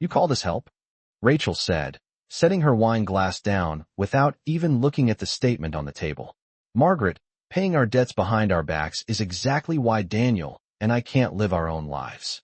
You call this help? Rachel said, setting her wine glass down without even looking at the statement on the table. Margaret, paying our debts behind our backs is exactly why Daniel and I can't live our own lives.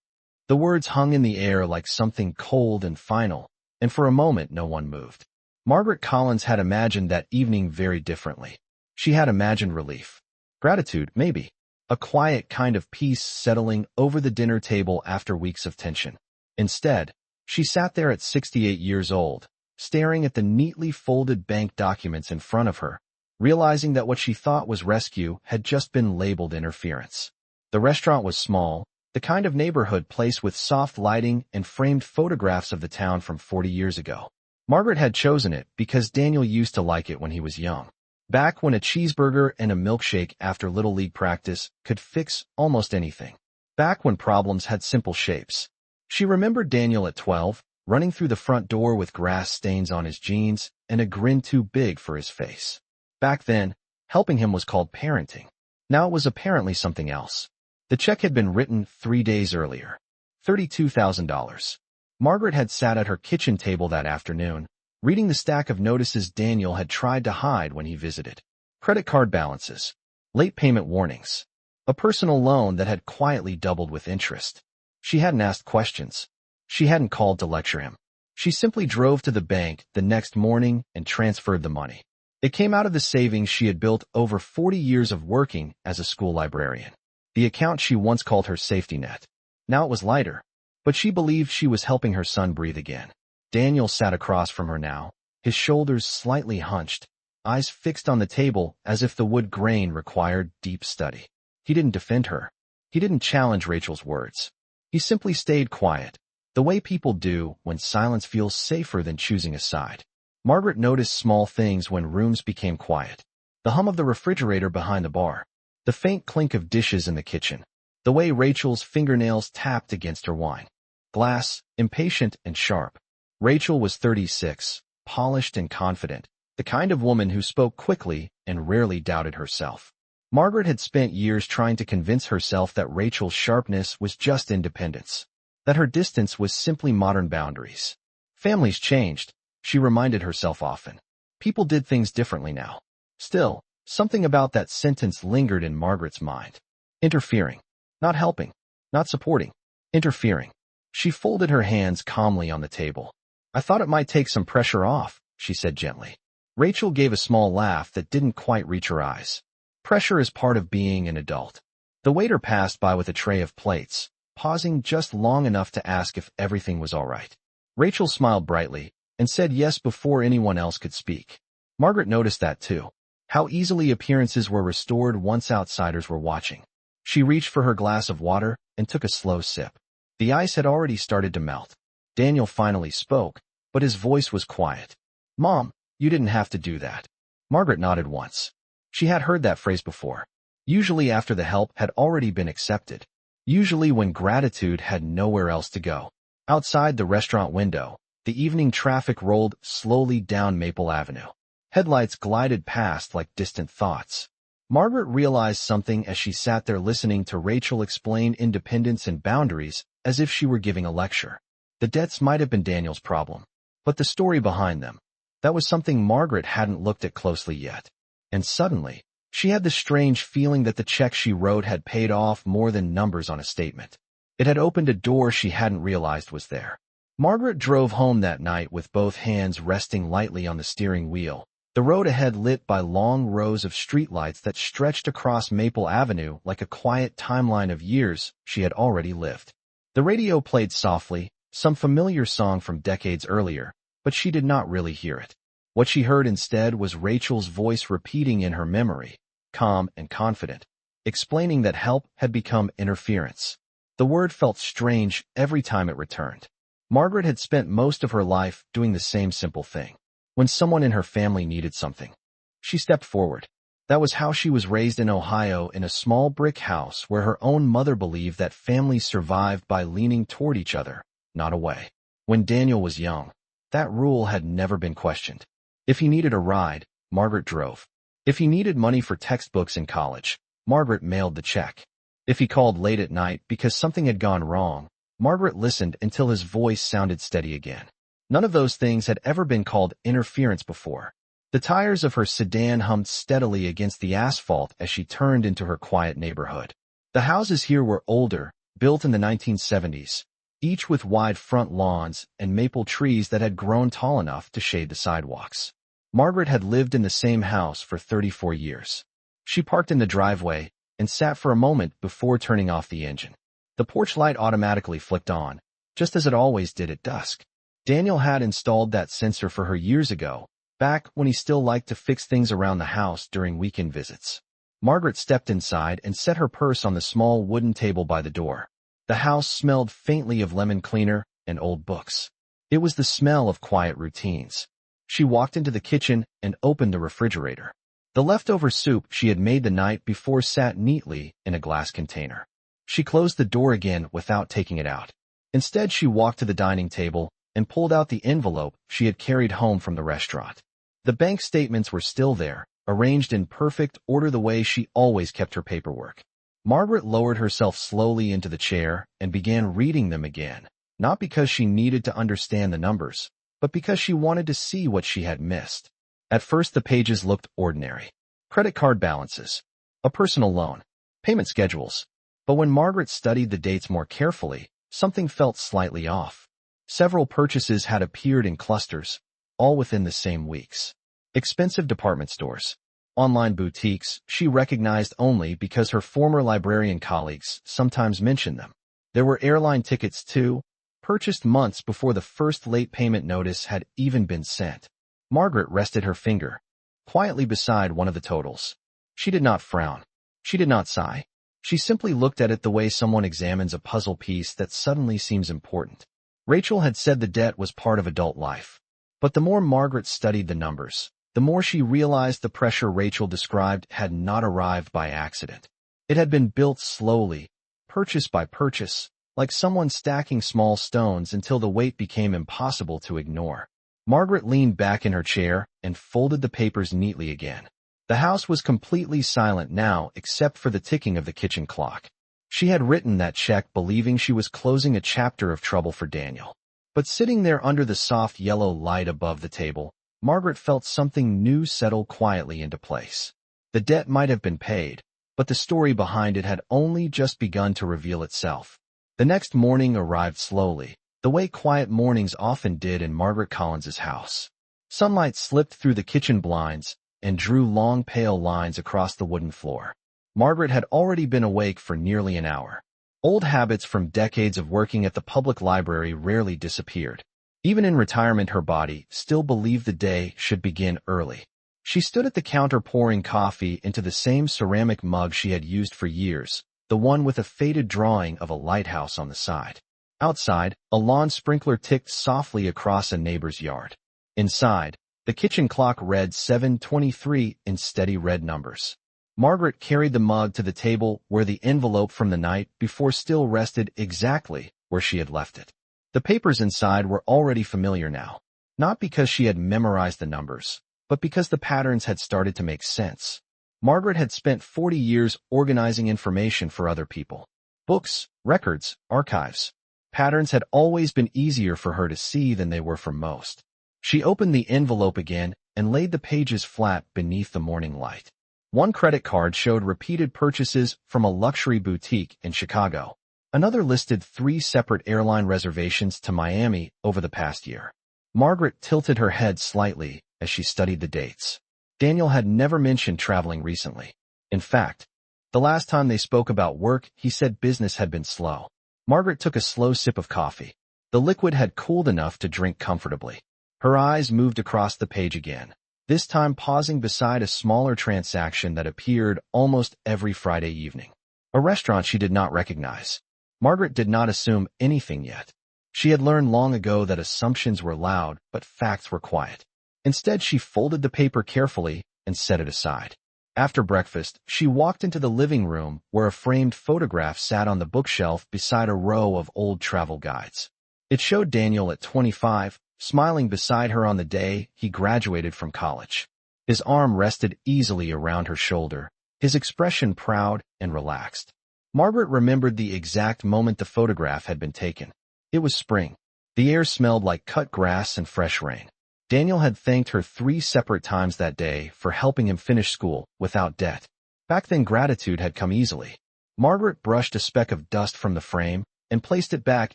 The words hung in the air like something cold and final, and for a moment no one moved. Margaret Collins had imagined that evening very differently. She had imagined relief. Gratitude, maybe. A quiet kind of peace settling over the dinner table after weeks of tension. Instead, she sat there at 68 years old, staring at the neatly folded bank documents in front of her, realizing that what she thought was rescue had just been labeled interference. The restaurant was small, the kind of neighborhood place with soft lighting and framed photographs of the town from 40 years ago. Margaret had chosen it because Daniel used to like it when he was young. Back when a cheeseburger and a milkshake after Little League practice could fix almost anything. Back when problems had simple shapes. She remembered Daniel at 12, running through the front door with grass stains on his jeans and a grin too big for his face. Back then, helping him was called parenting. Now it was apparently something else. The check had been written 3 days earlier. $32,000. Margaret had sat at her kitchen table that afternoon, reading the stack of notices Daniel had tried to hide when he visited. Credit card balances. Late payment warnings. A personal loan that had quietly doubled with interest. She hadn't asked questions. She hadn't called to lecture him. She simply drove to the bank the next morning and transferred the money. It came out of the savings she had built over 40 years of working as a school librarian. The account she once called her safety net. Now it was lighter, but she believed she was helping her son breathe again. Daniel sat across from her now, his shoulders slightly hunched, eyes fixed on the table as if the wood grain required deep study. He didn't defend her. He didn't challenge Rachel's words. He simply stayed quiet, the way people do when silence feels safer than choosing a side. Margaret noticed small things when rooms became quiet. The hum of the refrigerator behind the bar. The faint clink of dishes in the kitchen. The way Rachel's fingernails tapped against her wine glass, impatient and sharp. Rachel was 36, polished and confident, the kind of woman who spoke quickly and rarely doubted herself. Margaret had spent years trying to convince herself that Rachel's sharpness was just independence, that her distance was simply modern boundaries. Families changed, she reminded herself often. People did things differently now. Still, something about that sentence lingered in Margaret's mind. Interfering. Not helping. Not supporting. Interfering. She folded her hands calmly on the table. I thought it might take some pressure off, she said gently. Rachel gave a small laugh that didn't quite reach her eyes. Pressure is part of being an adult. The waiter passed by with a tray of plates, pausing just long enough to ask if everything was all right. Rachel smiled brightly and said yes before anyone else could speak. Margaret noticed that too. How easily appearances were restored once outsiders were watching. She reached for her glass of water and took a slow sip. The ice had already started to melt. Daniel finally spoke, but his voice was quiet. Mom, you didn't have to do that. Margaret nodded once. She had heard that phrase before. Usually after the help had already been accepted. Usually when gratitude had nowhere else to go. Outside the restaurant window, the evening traffic rolled slowly down Maple Avenue. Headlights glided past like distant thoughts. Margaret realized something as she sat there listening to Rachel explain independence and boundaries as if she were giving a lecture. The debts might have been Daniel's problem, but the story behind them, that was something Margaret hadn't looked at closely yet. And suddenly, she had the strange feeling that the check she wrote had paid off more than numbers on a statement. It had opened a door she hadn't realized was there. Margaret drove home that night with both hands resting lightly on the steering wheel, the road ahead lit by long rows of streetlights that stretched across Maple Avenue like a quiet timeline of years she had already lived. The radio played softly, some familiar song from decades earlier, but she did not really hear it. What she heard instead was Rachel's voice repeating in her memory, calm and confident, explaining that help had become interference. The word felt strange every time it returned. Margaret had spent most of her life doing the same simple thing. When someone in her family needed something, she stepped forward. That was how she was raised in Ohio in a small brick house where her own mother believed that families survived by leaning toward each other, not away. When Daniel was young, that rule had never been questioned. If he needed a ride, Margaret drove. If he needed money for textbooks in college, Margaret mailed the check. If he called late at night because something had gone wrong, Margaret listened until his voice sounded steady again. None of those things had ever been called interference before. The tires of her sedan hummed steadily against the asphalt as she turned into her quiet neighborhood. The houses here were older, built in the 1970s, each with wide front lawns and maple trees that had grown tall enough to shade the sidewalks. Margaret had lived in the same house for 34 years. She parked in the driveway and sat for a moment before turning off the engine. The porch light automatically flicked on, just as it always did at dusk. Daniel had installed that sensor for her years ago, back when he still liked to fix things around the house during weekend visits. Margaret stepped inside and set her purse on the small wooden table by the door. The house smelled faintly of lemon cleaner and old books. It was the smell of quiet routines. She walked into the kitchen and opened the refrigerator. The leftover soup she had made the night before sat neatly in a glass container. She closed the door again without taking it out. Instead, she walked to the dining table and pulled out the envelope she had carried home from the restaurant. The bank statements were still there, arranged in perfect order the way she always kept her paperwork. Margaret lowered herself slowly into the chair and began reading them again, not because she needed to understand the numbers, but because she wanted to see what she had missed. At first, the pages looked ordinary. Credit card balances, a personal loan, payment schedules. But when Margaret studied the dates more carefully, something felt slightly off. Several purchases had appeared in clusters, all within the same weeks. Expensive department stores, online boutiques she recognized only because her former librarian colleagues sometimes mentioned them. There were airline tickets too, purchased months before the first late payment notice had even been sent. Margaret rested her finger quietly beside one of the totals. She did not frown. She did not sigh. She simply looked at it the way someone examines a puzzle piece that suddenly seems important. Rachel had said the debt was part of adult life. But the more Margaret studied the numbers, the more she realized the pressure Rachel described had not arrived by accident. It had been built slowly, purchase by purchase, like someone stacking small stones until the weight became impossible to ignore. Margaret leaned back in her chair and folded the papers neatly again. The house was completely silent now except for the ticking of the kitchen clock. She had written that check believing she was closing a chapter of trouble for Daniel. But sitting there under the soft yellow light above the table, Margaret felt something new settle quietly into place. The debt might have been paid, but the story behind it had only just begun to reveal itself. The next morning arrived slowly, the way quiet mornings often did in Margaret Collins's house. Sunlight slipped through the kitchen blinds and drew long pale lines across the wooden floor. Margaret had already been awake for nearly an hour. Old habits from decades of working at the public library rarely disappeared. Even in retirement, her body still believed the day should begin early. She stood at the counter pouring coffee into the same ceramic mug she had used for years, the one with a faded drawing of a lighthouse on the side. Outside, a lawn sprinkler ticked softly across a neighbor's yard. Inside, the kitchen clock read 7:23 in steady red numbers. Margaret carried the mug to the table where the envelope from the night before still rested exactly where she had left it. The papers inside were already familiar now, not because she had memorized the numbers, but because the patterns had started to make sense. Margaret had spent 40 years organizing information for other people. Books, records, archives. Patterns had always been easier for her to see than they were for most. She opened the envelope again and laid the pages flat beneath the morning light. One credit card showed repeated purchases from a luxury boutique in Chicago. Another listed 3 separate airline reservations to Miami over the past year. Margaret tilted her head slightly as she studied the dates. Daniel had never mentioned traveling recently. In fact, the last time they spoke about work, he said business had been slow. Margaret took a slow sip of coffee. The liquid had cooled enough to drink comfortably. Her eyes moved across the page again, this time pausing beside a smaller transaction that appeared almost every Friday evening. A restaurant she did not recognize. Margaret did not assume anything yet. She had learned long ago that assumptions were loud, but facts were quiet. Instead, she folded the paper carefully and set it aside. After breakfast, she walked into the living room where a framed photograph sat on the bookshelf beside a row of old travel guides. It showed Daniel at 25, smiling beside her on the day he graduated from college. His arm rested easily around her shoulder, his expression proud and relaxed. Margaret remembered the exact moment the photograph had been taken. It was spring. The air smelled like cut grass and fresh rain. Daniel had thanked her 3 separate times that day for helping him finish school without debt. Back then gratitude had come easily. Margaret brushed a speck of dust from the frame and placed it back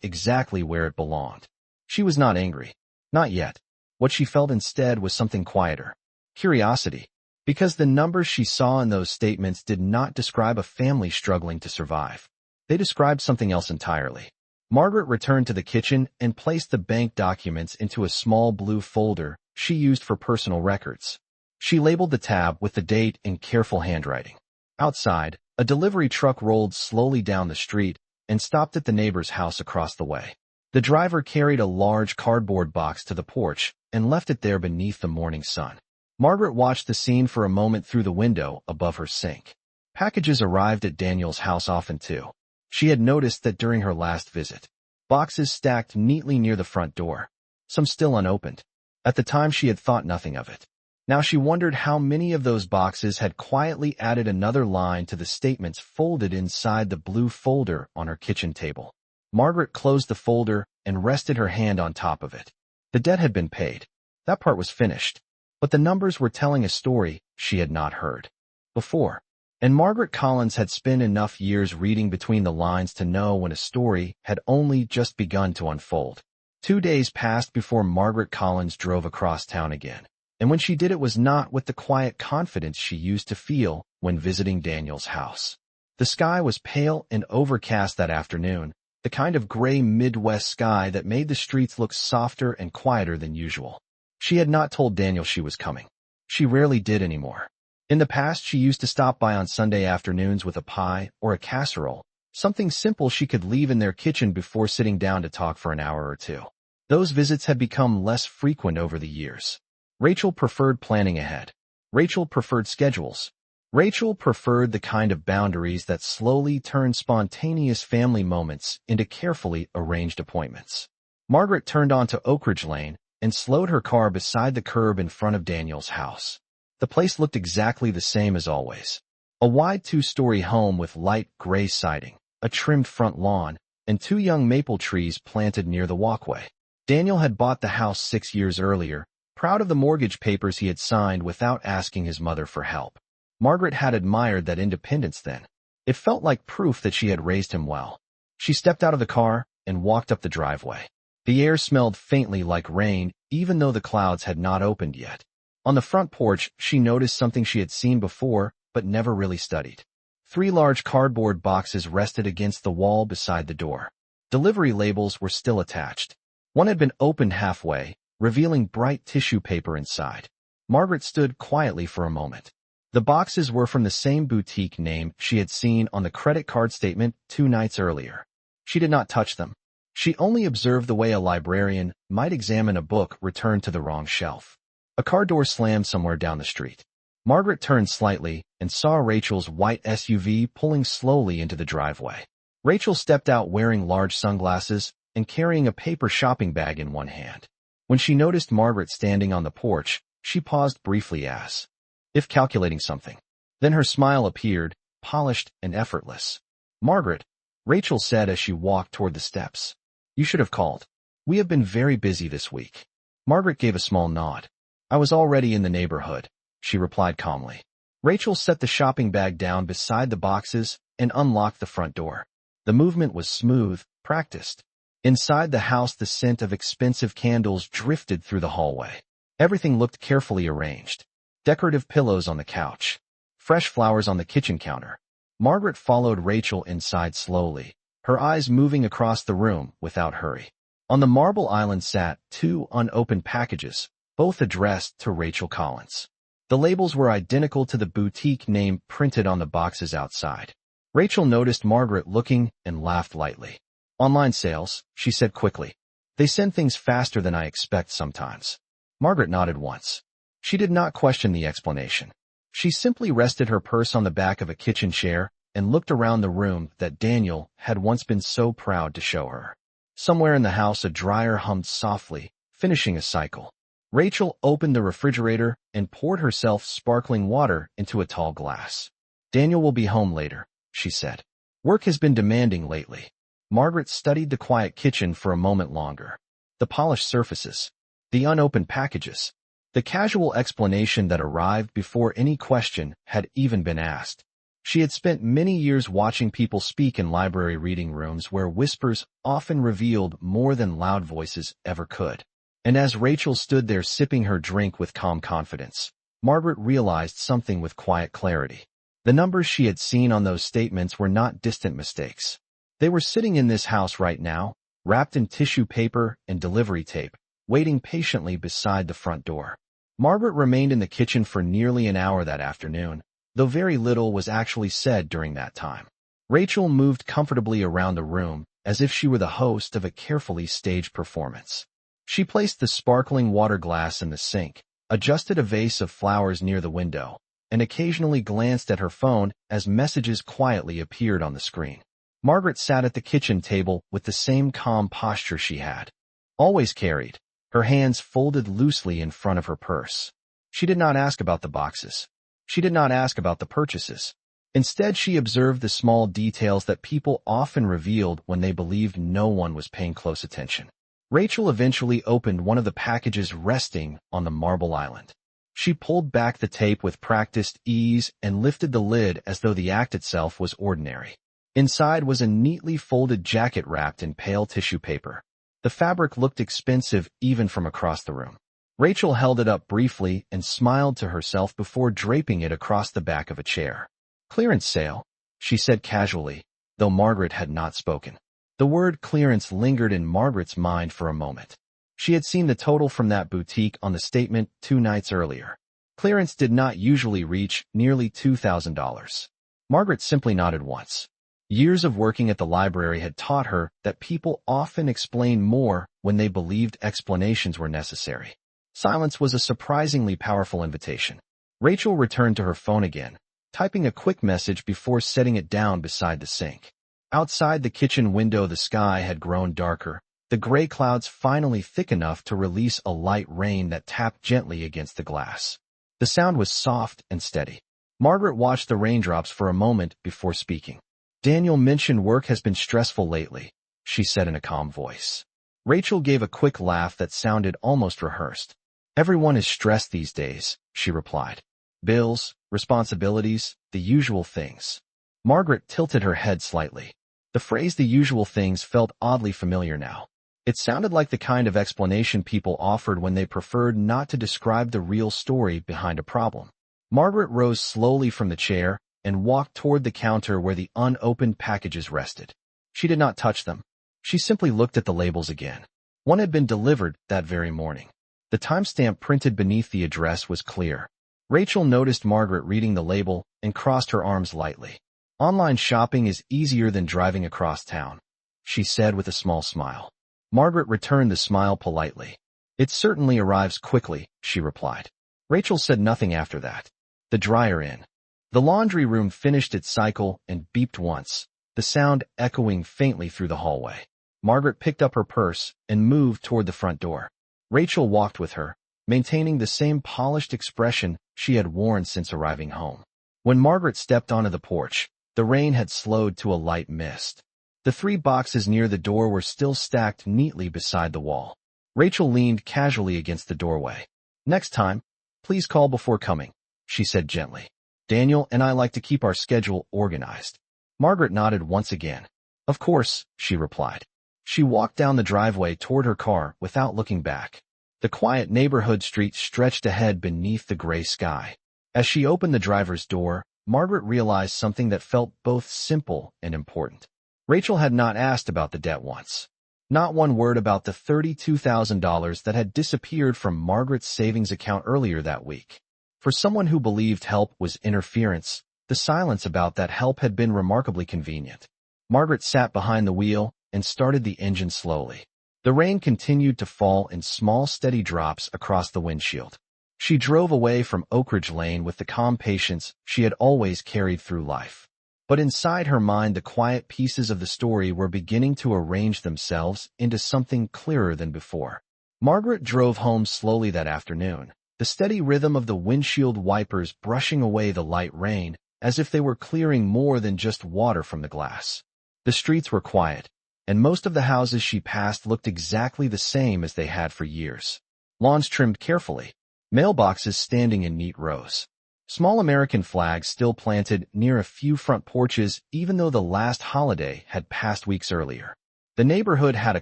exactly where it belonged. She was not angry. Not yet. What she felt instead was something quieter. Curiosity. Because the numbers she saw in those statements did not describe a family struggling to survive. They described something else entirely. Margaret returned to the kitchen and placed the bank documents into a small blue folder she used for personal records. She labeled the tab with the date in careful handwriting. Outside, a delivery truck rolled slowly down the street and stopped at the neighbor's house across the way. The driver carried a large cardboard box to the porch and left it there beneath the morning sun. Margaret watched the scene for a moment through the window above her sink. Packages arrived at Daniel's house often too. She had noticed that during her last visit. Boxes stacked neatly near the front door. Some still unopened. At the time she had thought nothing of it. Now she wondered how many of those boxes had quietly added another line to the statements folded inside the blue folder on her kitchen table. Margaret closed the folder and rested her hand on top of it. The debt had been paid. That part was finished. But the numbers were telling a story she had not heard before. And Margaret Collins had spent enough years reading between the lines to know when a story had only just begun to unfold. 2 days passed before Margaret Collins drove across town again. And when she did, it was not with the quiet confidence she used to feel when visiting Daniel's house. The sky was pale and overcast that afternoon, the kind of gray Midwest sky that made the streets look softer and quieter than usual. She had not told Daniel she was coming. She rarely did anymore. In the past, she used to stop by on Sunday afternoons with a pie or a casserole, something simple she could leave in their kitchen before sitting down to talk for an hour or two. Those visits had become less frequent over the years. Rachel preferred planning ahead. Rachel preferred schedules. Rachel preferred the kind of boundaries that slowly turned spontaneous family moments into carefully arranged appointments. Margaret turned onto Oak Ridge Lane and slowed her car beside the curb in front of Daniel's house. The place looked exactly the same as always. A wide 2-story home with light gray siding, a trimmed front lawn, and 2 young maple trees planted near the walkway. Daniel had bought the house 6 years earlier, proud of the mortgage papers he had signed without asking his mother for help. Margaret had admired that independence then. It felt like proof that she had raised him well. She stepped out of the car and walked up the driveway. The air smelled faintly like rain, even though the clouds had not opened yet. On the front porch, she noticed something she had seen before, but never really studied. 3 large cardboard boxes rested against the wall beside the door. Delivery labels were still attached. One had been opened halfway, revealing bright tissue paper inside. Margaret stood quietly for a moment. The boxes were from the same boutique name she had seen on the credit card statement 2 nights earlier. She did not touch them. She only observed the way a librarian might examine a book returned to the wrong shelf. A car door slammed somewhere down the street. Margaret turned slightly and saw Rachel's white SUV pulling slowly into the driveway. Rachel stepped out wearing large sunglasses and carrying a paper shopping bag in one hand. When she noticed Margaret standing on the porch, she paused briefly as if calculating something. Then her smile appeared, polished and effortless. "Margaret," Rachel said as she walked toward the steps. "You should have called. We have been very busy this week." Margaret gave a small nod. "I was already in the neighborhood," she replied calmly. Rachel set the shopping bag down beside the boxes and unlocked the front door. The movement was smooth, practiced. Inside the house, the scent of expensive candles drifted through the hallway. Everything looked carefully arranged. Decorative pillows on the couch. Fresh flowers on the kitchen counter. Margaret followed Rachel inside slowly, her eyes moving across the room without hurry. On the marble island sat 2 unopened packages, both addressed to Rachel Collins. The labels were identical to the boutique name printed on the boxes outside. Rachel noticed Margaret looking and laughed lightly. "Online sales," she said quickly. "They send things faster than I expect sometimes." Margaret nodded once. She did not question the explanation. She simply rested her purse on the back of a kitchen chair and looked around the room that Daniel had once been so proud to show her. Somewhere in the house, a dryer hummed softly, finishing a cycle. Rachel opened the refrigerator and poured herself sparkling water into a tall glass. "Daniel will be home later," she said. "Work has been demanding lately." Margaret studied the quiet kitchen for a moment longer. The polished surfaces, the unopened packages, the casual explanation that arrived before any question had even been asked. She had spent many years watching people speak in library reading rooms where whispers often revealed more than loud voices ever could. And as Rachel stood there sipping her drink with calm confidence, Margaret realized something with quiet clarity. The numbers she had seen on those statements were not distant mistakes. They were sitting in this house right now, wrapped in tissue paper and delivery tape, waiting patiently beside the front door. Margaret remained in the kitchen for nearly an hour that afternoon, though very little was actually said during that time. Rachel moved comfortably around the room, as if she were the host of a carefully staged performance. She placed the sparkling water glass in the sink, adjusted a vase of flowers near the window, and occasionally glanced at her phone as messages quietly appeared on the screen. Margaret sat at the kitchen table with the same calm posture she had always carried, her hands folded loosely in front of her purse. She did not ask about the boxes. She did not ask about the purchases. Instead, she observed the small details that people often revealed when they believed no one was paying close attention. Rachel eventually opened one of the packages resting on the marble island. She pulled back the tape with practiced ease and lifted the lid as though the act itself was ordinary. Inside was a neatly folded jacket wrapped in pale tissue paper. The fabric looked expensive even from across the room. Rachel held it up briefly and smiled to herself before draping it across the back of a chair. "Clearance sale," she said casually, though Margaret had not spoken. The word clearance lingered in Margaret's mind for a moment. She had seen the total from that boutique on the statement 2 nights earlier. Clearance did not usually reach nearly $2,000. Margaret simply nodded once. Years of working at the library had taught her that people often explained more when they believed explanations were necessary. Silence was a surprisingly powerful invitation. Rachel returned to her phone again, typing a quick message before setting it down beside the sink. Outside the kitchen window, the sky had grown darker, the gray clouds finally thick enough to release a light rain that tapped gently against the glass. The sound was soft and steady. Margaret watched the raindrops for a moment before speaking. "Daniel mentioned work has been stressful lately," she said in a calm voice. Rachel gave a quick laugh that sounded almost rehearsed. "Everyone is stressed these days," she replied. "Bills, responsibilities, the usual things." Margaret tilted her head slightly. The phrase "the usual things" felt oddly familiar now. It sounded like the kind of explanation people offered when they preferred not to describe the real story behind a problem. Margaret rose slowly from the chair and walked toward the counter where the unopened packages rested. She did not touch them. She simply looked at the labels again. One had been delivered that very morning. The timestamp printed beneath the address was clear. Rachel noticed Margaret reading the label and crossed her arms lightly. "Online shopping is easier than driving across town," she said with a small smile. Margaret returned the smile politely. "It certainly arrives quickly," she replied. Rachel said nothing after that. The dryer in. The laundry room finished its cycle and beeped once, the sound echoing faintly through the hallway. Margaret picked up her purse and moved toward the front door. Rachel walked with her, maintaining the same polished expression she had worn since arriving home. When Margaret stepped onto the porch, the rain had slowed to a light mist. The 3 boxes near the door were still stacked neatly beside the wall. Rachel leaned casually against the doorway. "Next time, please call before coming," she said gently. "Daniel and I like to keep our schedule organized." Margaret nodded once again. "Of course," she replied. She walked down the driveway toward her car without looking back. The quiet neighborhood street stretched ahead beneath the gray sky. As she opened the driver's door, Margaret realized something that felt both simple and important. Rachel had not asked about the debt once. Not one word about the $32,000 that had disappeared from Margaret's savings account earlier that week. For someone who believed help was interference, the silence about that help had been remarkably convenient. Margaret sat behind the wheel and started the engine slowly. The rain continued to fall in small, steady drops across the windshield. She drove away from Oak Ridge Lane with the calm patience she had always carried through life. But inside her mind, the quiet pieces of the story were beginning to arrange themselves into something clearer than before. Margaret drove home slowly that afternoon, the steady rhythm of the windshield wipers brushing away the light rain, as if they were clearing more than just water from the glass. The streets were quiet. and most of the houses she passed looked exactly the same as they had for years. Lawns trimmed carefully, mailboxes standing in neat rows. Small American flags still planted near a few front porches even though the last holiday had passed weeks earlier. The neighborhood had a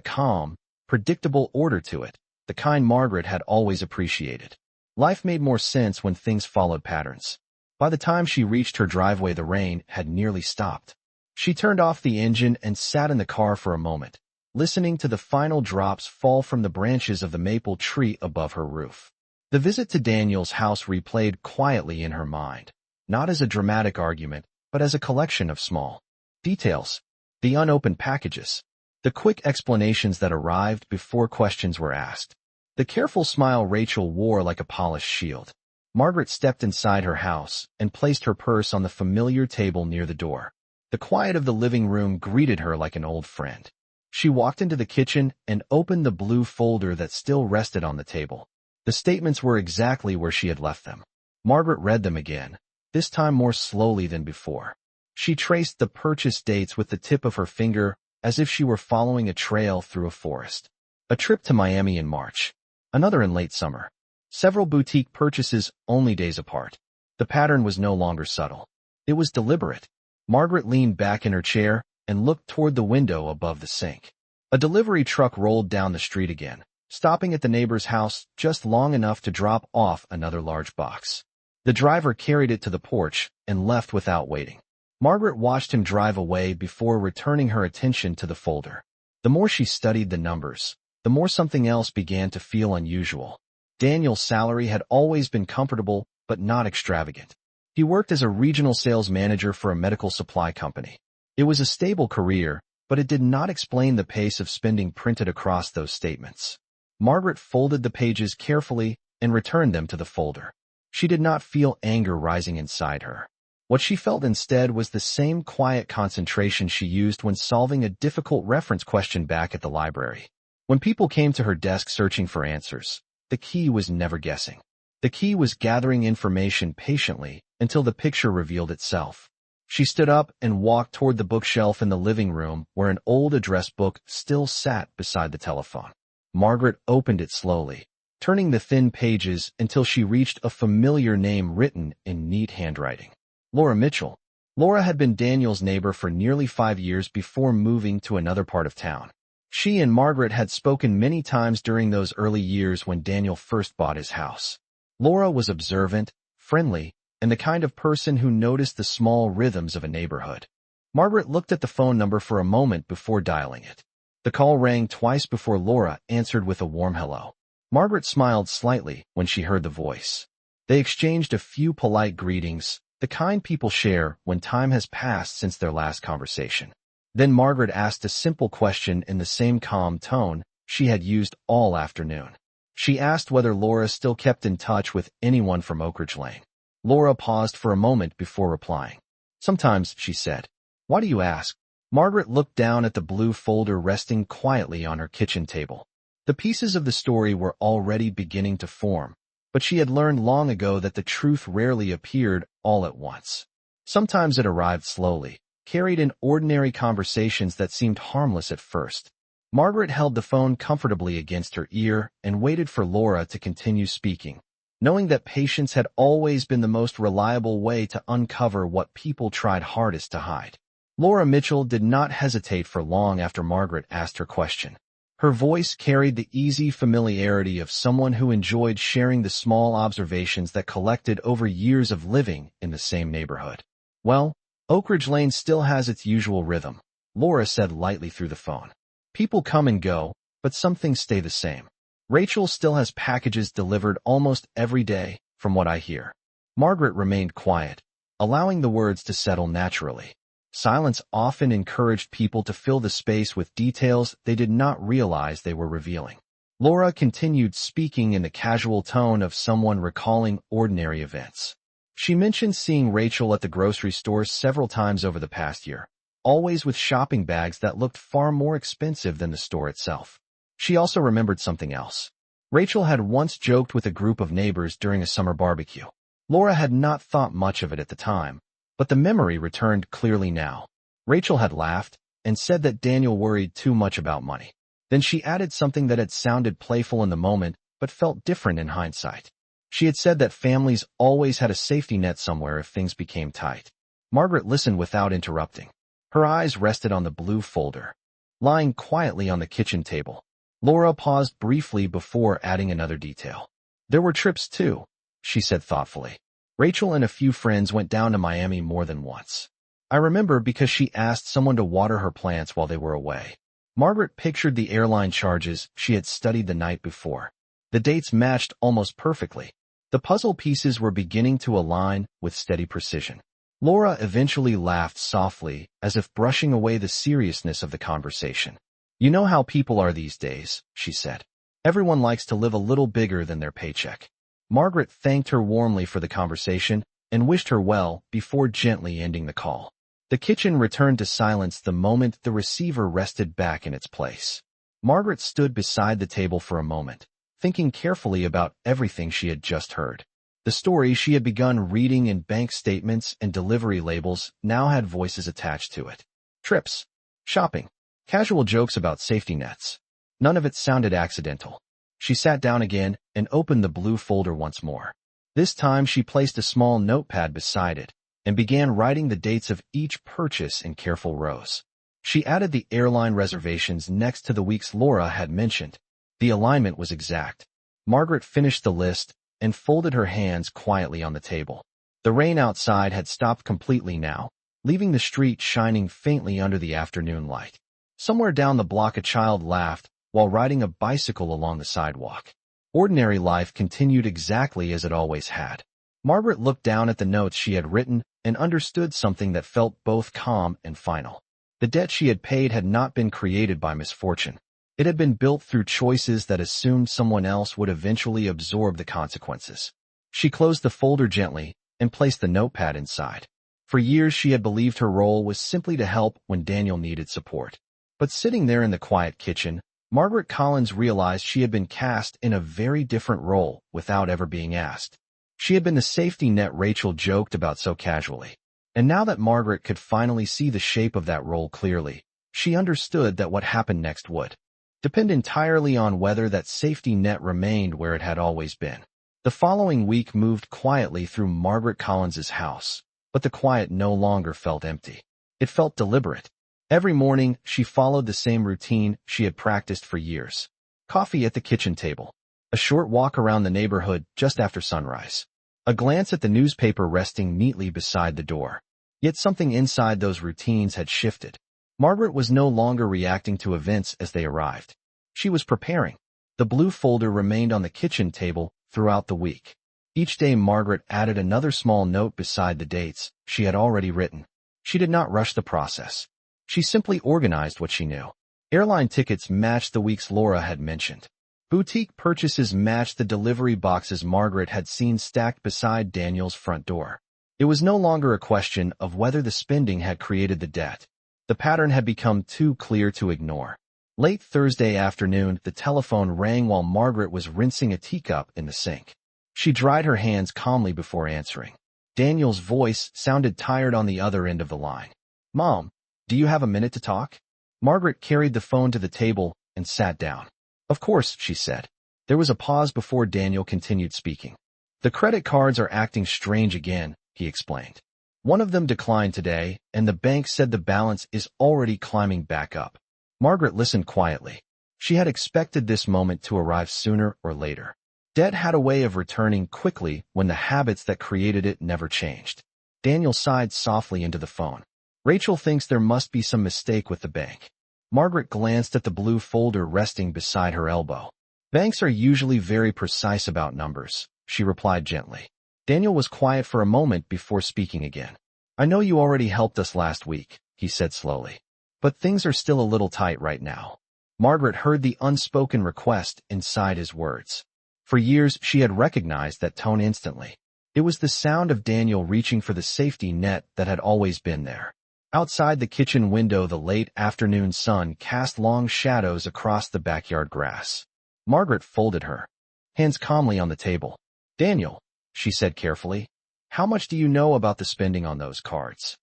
calm, predictable order to it, the kind Margaret had always appreciated. Life made more sense when things followed patterns. By the time she reached her driveway, the rain had nearly stopped. She turned off the engine and sat in the car for a moment, listening to the final drops fall from the branches of the maple tree above her roof. The visit to Daniel's house replayed quietly in her mind, not as a dramatic argument, but as a collection of small details. The unopened packages, the quick explanations that arrived before questions were asked, the careful smile Rachel wore like a polished shield. Margaret stepped inside her house and placed her purse on the familiar table near the door. The quiet of the living room greeted her like an old friend. She walked into the kitchen and opened the blue folder that still rested on the table. The statements were exactly where she had left them. Margaret read them again, this time more slowly than before. She traced the purchase dates with the tip of her finger as if she were following a trail through a forest. A trip to Miami in March, another in late summer. Several boutique purchases only days apart. The pattern was no longer subtle. It was deliberate. Margaret leaned back in her chair and looked toward the window above the sink. A delivery truck rolled down the street again, stopping at the neighbor's house just long enough to drop off another large box. The driver carried it to the porch and left without waiting. Margaret watched him drive away before returning her attention to the folder. The more she studied the numbers, the more something else began to feel unusual. Daniel's salary had always been comfortable but not extravagant. He worked as a regional sales manager for a medical supply company. It was a stable career, but it did not explain the pace of spending printed across those statements. Margaret folded the pages carefully and returned them to the folder. She did not feel anger rising inside her. What she felt instead was the same quiet concentration she used when solving a difficult reference question back at the library. When people came to her desk searching for answers, the key was never guessing. The key was gathering information patiently until the picture revealed itself. She stood up and walked toward the bookshelf in the living room where an old address book still sat beside the telephone. Margaret opened it slowly, turning the thin pages until she reached a familiar name written in neat handwriting. Laura Mitchell. Laura had been Daniel's neighbor for nearly 5 years before moving to another part of town. She and Margaret had spoken many times during those early years when Daniel first bought his house. Laura was observant, friendly, and the kind of person who noticed the small rhythms of a neighborhood. Margaret looked at the phone number for a moment before dialing it. The call rang twice before Laura answered with a warm hello. Margaret smiled slightly when she heard the voice. They exchanged a few polite greetings, the kind people share when time has passed since their last conversation. Then Margaret asked a simple question in the same calm tone she had used all afternoon. She asked whether Laura still kept in touch with anyone from Oak Ridge Lane. Laura paused for a moment before replying. Sometimes, she said. Why do you ask? Margaret looked down at the blue folder resting quietly on her kitchen table. The pieces of the story were already beginning to form, but she had learned long ago that the truth rarely appeared all at once. Sometimes it arrived slowly, carried in ordinary conversations that seemed harmless at first. Margaret held the phone comfortably against her ear and waited for Laura to continue speaking, knowing that patience had always been the most reliable way to uncover what people tried hardest to hide. Laura Mitchell did not hesitate for long after Margaret asked her question. Her voice carried the easy familiarity of someone who enjoyed sharing the small observations that collected over years of living in the same neighborhood. Well, Oak Ridge Lane still has its usual rhythm, Laura said lightly through the phone. People come and go, but some things stay the same. Rachel still has packages delivered almost every day, from what I hear. Margaret remained quiet, allowing the words to settle naturally. Silence often encouraged people to fill the space with details they did not realize they were revealing. Laura continued speaking in the casual tone of someone recalling ordinary events. She mentioned seeing Rachel at the grocery store several times over the past year, always with shopping bags that looked far more expensive than the store itself. She also remembered something else. Rachel had once joked with a group of neighbors during a summer barbecue. Laura had not thought much of it at the time, but the memory returned clearly now. Rachel had laughed, and said that Daniel worried too much about money. Then she added something that had sounded playful in the moment, but felt different in hindsight. She had said that families always had a safety net somewhere if things became tight. Margaret listened without interrupting. Her eyes rested on the blue folder, lying quietly on the kitchen table. Laura paused briefly before adding another detail. There were trips too, she said thoughtfully. Rachel and a few friends went down to Miami more than once. I remember because she asked someone to water her plants while they were away. Margaret pictured the airline charges she had studied the night before. The dates matched almost perfectly. The puzzle pieces were beginning to align with steady precision. Laura eventually laughed softly, as if brushing away the seriousness of the conversation. You know how people are these days, she said. Everyone likes to live a little bigger than their paycheck. Margaret thanked her warmly for the conversation and wished her well before gently ending the call. The kitchen returned to silence the moment the receiver rested back in its place. Margaret stood beside the table for a moment, thinking carefully about everything she had just heard. The story she had begun reading in bank statements and delivery labels now had voices attached to it. Trips, shopping, casual jokes about safety nets. None of it sounded accidental. She sat down again and opened the blue folder once more. This time she placed a small notepad beside it and began writing the dates of each purchase in careful rows. She added the airline reservations next to the weeks Laura had mentioned. The alignment was exact. Margaret finished the list and folded her hands quietly on the table. The rain outside had stopped completely now, leaving the street shining faintly under the afternoon light. Somewhere down the block a child laughed while riding a bicycle along the sidewalk. Ordinary life continued exactly as it always had. Margaret looked down at the notes she had written and understood something that felt both calm and final. The debt she had paid had not been created by misfortune. It had been built through choices that assumed someone else would eventually absorb the consequences. She closed the folder gently and placed the notepad inside. For years she had believed her role was simply to help when Daniel needed support. But sitting there in the quiet kitchen, Margaret Collins realized she had been cast in a very different role without ever being asked. She had been the safety net Rachel joked about so casually. And now that Margaret could finally see the shape of that role clearly, she understood that what happened next would depend entirely on whether that safety net remained where it had always been. The following week moved quietly through Margaret Collins's house, but the quiet no longer felt empty. It felt deliberate. Every morning, she followed the same routine she had practiced for years. Coffee at the kitchen table. A short walk around the neighborhood just after sunrise. A glance at the newspaper resting neatly beside the door. Yet something inside those routines had shifted. Margaret was no longer reacting to events as they arrived. She was preparing. The blue folder remained on the kitchen table throughout the week. Each day Margaret added another small note beside the dates she had already written. She did not rush the process. She simply organized what she knew. Airline tickets matched the weeks Laura had mentioned. Boutique purchases matched the delivery boxes Margaret had seen stacked beside Daniel's front door. It was no longer a question of whether the spending had created the debt. The pattern had become too clear to ignore. Late Thursday afternoon, the telephone rang while Margaret was rinsing a teacup in the sink. She dried her hands calmly before answering. Daniel's voice sounded tired on the other end of the line. "Mom, do you have a minute to talk?" Margaret carried the phone to the table and sat down. "Of course," she said. There was a pause before Daniel continued speaking. "The credit cards are acting strange again," he explained. "One of them declined today, and the bank said the balance is already climbing back up." Margaret listened quietly. She had expected this moment to arrive sooner or later. Debt had a way of returning quickly when the habits that created it never changed. Daniel sighed softly into the phone. "Rachel thinks there must be some mistake with the bank." Margaret glanced at the blue folder resting beside her elbow. "Banks are usually very precise about numbers," she replied gently. Daniel was quiet for a moment before speaking again. "I know you already helped us last week," he said slowly. "But things are still a little tight right now." Margaret heard the unspoken request inside his words. For years, she had recognized that tone instantly. It was the sound of Daniel reaching for the safety net that had always been there. Outside the kitchen window, the late afternoon sun cast long shadows across the backyard grass. Margaret folded her hands calmly on the table. "Daniel," she said carefully, "how much do you know about the spending on those cards?"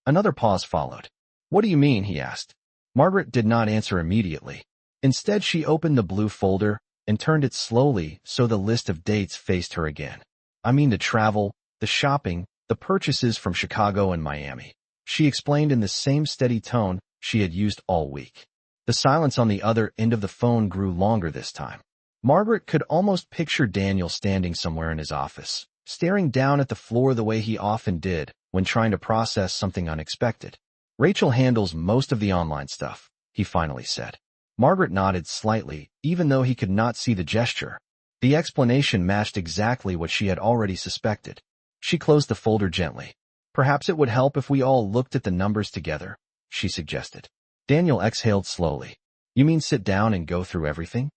Another pause followed. "What do you mean?" he asked. Margaret did not answer immediately. Instead, she opened the blue folder and turned it slowly so the list of dates faced her again. I mean the travel, the shopping, the purchases from Chicago and Miami. She explained in the same steady tone she had used all week. The silence on the other end of the phone grew longer this time. Margaret could almost picture Daniel standing somewhere in his office, staring down at the floor the way he often did when trying to process something unexpected. Rachel handles most of the online stuff, he finally said. Margaret nodded slightly, even though he could not see the gesture. The explanation matched exactly what she had already suspected. She closed the folder gently. Perhaps it would help if we all looked at the numbers together, she suggested. Daniel exhaled slowly. You mean sit down and go through everything?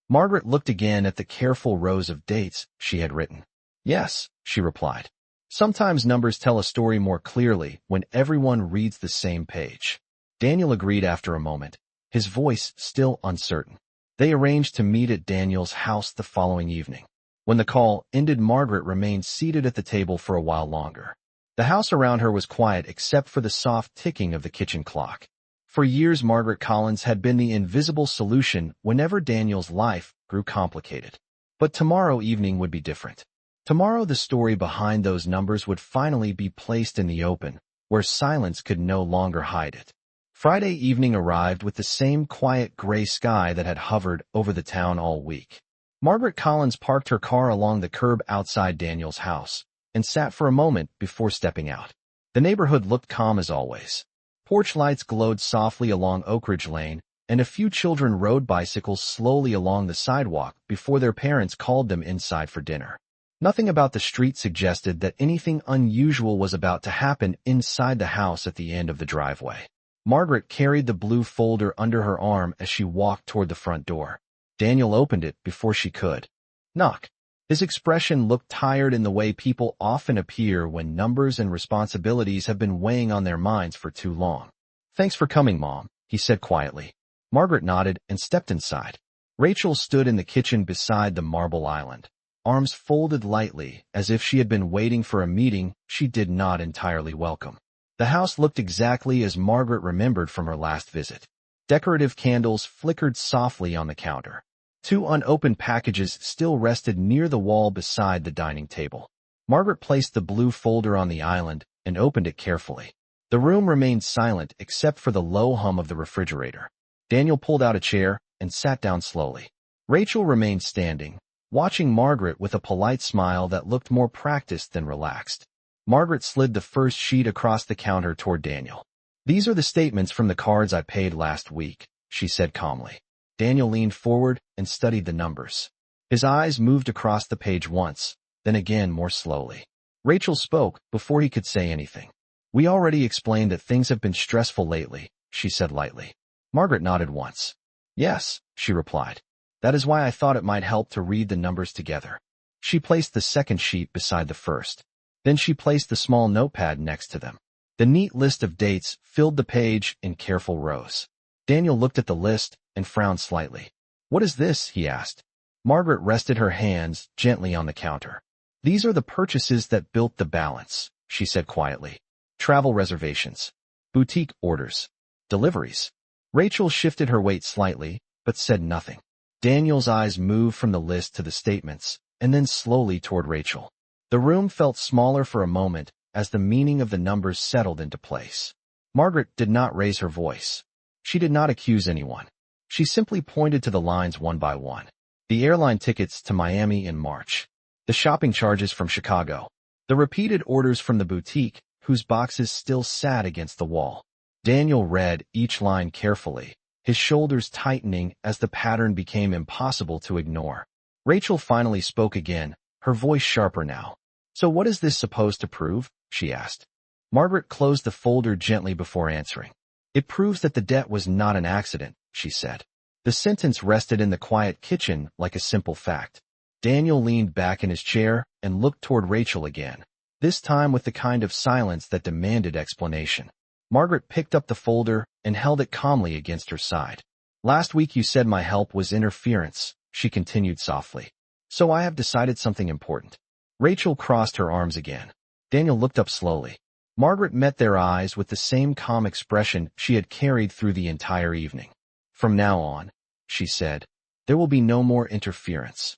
Margaret looked again at the careful rows of dates she had written. Yes, she replied. Sometimes numbers tell a story more clearly when everyone reads the same page. Daniel agreed after a moment, his voice still uncertain. They arranged to meet at Daniel's house the following evening. When the call ended, Margaret remained seated at the table for a while longer. The house around her was quiet except for the soft ticking of the kitchen clock. For years, Margaret Collins had been the invisible solution whenever Daniel's life grew complicated. But tomorrow evening would be different. Tomorrow, the story behind those numbers would finally be placed in the open, where silence could no longer hide it. Friday evening arrived with the same quiet gray sky that had hovered over the town all week. Margaret Collins parked her car along the curb outside Daniel's house and sat for a moment before stepping out. The neighborhood looked calm as always. Porch lights glowed softly along Oak Ridge Lane, and a few children rode bicycles slowly along the sidewalk before their parents called them inside for dinner. Nothing about the street suggested that anything unusual was about to happen inside the house at the end of the driveway. Margaret carried the blue folder under her arm as she walked toward the front door. Daniel opened it before she could knock. His expression looked tired in the way people often appear when numbers and responsibilities have been weighing on their minds for too long. Thanks for coming, Mom, he said quietly. Margaret nodded and stepped inside. Rachel stood in the kitchen beside the marble island, arms folded lightly as if she had been waiting for a meeting she did not entirely welcome. The house looked exactly as Margaret remembered from her last visit. Decorative candles flickered softly on the counter. 2 unopened packages still rested near the wall beside the dining table. Margaret placed the blue folder on the island and opened it carefully. The room remained silent except for the low hum of the refrigerator. Daniel pulled out a chair and sat down slowly. Rachel remained standing, watching Margaret with a polite smile that looked more practiced than relaxed. Margaret slid the first sheet across the counter toward Daniel. These are the statements from the cards I paid last week, she said calmly. Daniel leaned forward and studied the numbers. His eyes moved across the page once, then again more slowly. Rachel spoke before he could say anything. We already explained that things have been stressful lately, she said lightly. Margaret nodded once. Yes, she replied. That is why I thought it might help to read the numbers together. She placed the second sheet beside the first. Then she placed the small notepad next to them. The neat list of dates filled the page in careful rows. Daniel looked at the list and frowned slightly. What is this? He asked. Margaret rested her hands gently on the counter. These are the purchases that built the balance, she said quietly. Travel reservations, boutique orders, deliveries. Rachel shifted her weight slightly, but said nothing. Daniel's eyes moved from the list to the statements, and then slowly toward Rachel. The room felt smaller for a moment as the meaning of the numbers settled into place. Margaret did not raise her voice. She did not accuse anyone. She simply pointed to the lines one by one. The airline tickets to Miami in March. The shopping charges from Chicago. The repeated orders from the boutique, whose boxes still sat against the wall. Daniel read each line carefully, his shoulders tightening as the pattern became impossible to ignore. Rachel finally spoke again, her voice sharper now. So what is this supposed to prove? She asked. Margaret closed the folder gently before answering. It proves that the debt was not an accident, she said. The sentence rested in the quiet kitchen like a simple fact. Daniel leaned back in his chair and looked toward Rachel again, this time with the kind of silence that demanded explanation. Margaret picked up the folder and held it calmly against her side. Last week you said my help was interference, she continued softly. So I have decided something important. Rachel crossed her arms again. Daniel looked up slowly. Margaret met their eyes with the same calm expression she had carried through the entire evening. "From now on," she said, "there will be no more interference."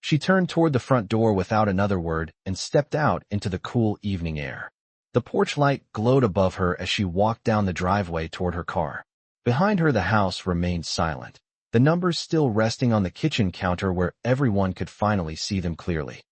She turned toward the front door without another word and stepped out into the cool evening air. The porch light glowed above her as she walked down the driveway toward her car. Behind her, the house remained silent, the numbers still resting on the kitchen counter where everyone could finally see them clearly.